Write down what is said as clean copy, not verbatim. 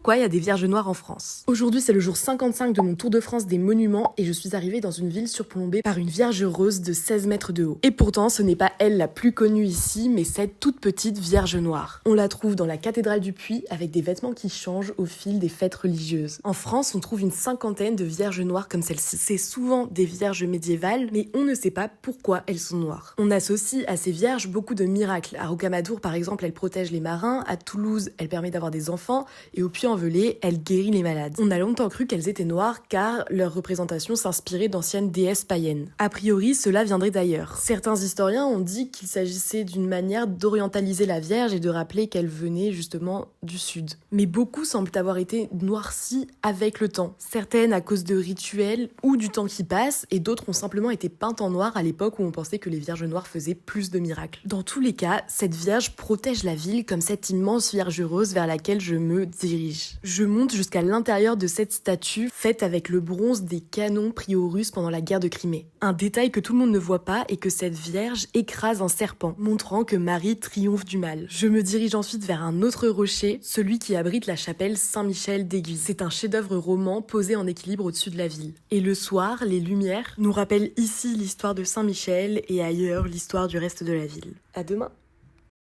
pourquoi il y a des Vierges noires en France. Aujourd'hui, c'est le jour 55 de mon tour de France des monuments et je suis arrivée dans une ville surplombée par une Vierge rose de 16 mètres de haut. Et pourtant, ce n'est pas elle la plus connue ici, mais cette toute petite Vierge noire. On la trouve dans la cathédrale du Puy avec des vêtements qui changent au fil des fêtes religieuses. En France, on trouve une cinquantaine de Vierges noires comme celle-ci. C'est souvent des Vierges médiévales, mais on ne sait pas pourquoi elles sont noires. On associe à ces Vierges beaucoup de miracles. À Rocamadour, par exemple, elle protège les marins. À Toulouse, elle permet d'avoir des enfants. Et au Puy-en-Velay, elle guérit les malades. On a longtemps cru qu'elles étaient noires car leur représentation s'inspirait d'anciennes déesses païennes. A priori, cela viendrait d'ailleurs. Certains historiens ont dit qu'il s'agissait d'une manière d'orientaliser la Vierge et de rappeler qu'elle venait justement du sud. Mais beaucoup semblent avoir été noircies avec le temps. Certaines à cause de rituels ou du temps qui passe, et d'autres ont simplement été peintes en noir à l'époque où on pensait que les Vierges noires faisaient plus de miracles. Dans tous les cas, cette Vierge protège la ville comme cette immense Vierge rose vers laquelle je me dirige. Je monte jusqu'à l'intérieur de cette statue faite avec le bronze des canons pris aux Russes pendant la guerre de Crimée. Un détail que tout le monde ne voit pas est que cette Vierge écrase un serpent, montrant que Marie triomphe du mal. Je me dirige ensuite vers un autre rocher, celui qui abrite la chapelle Saint-Michel d'Éguise. C'est un chef-d'œuvre roman posé en équilibre au-dessus de la ville. Et le soir, les lumières nous rappellent ici l'histoire de Saint-Michel et ailleurs l'histoire du reste de la ville. À demain!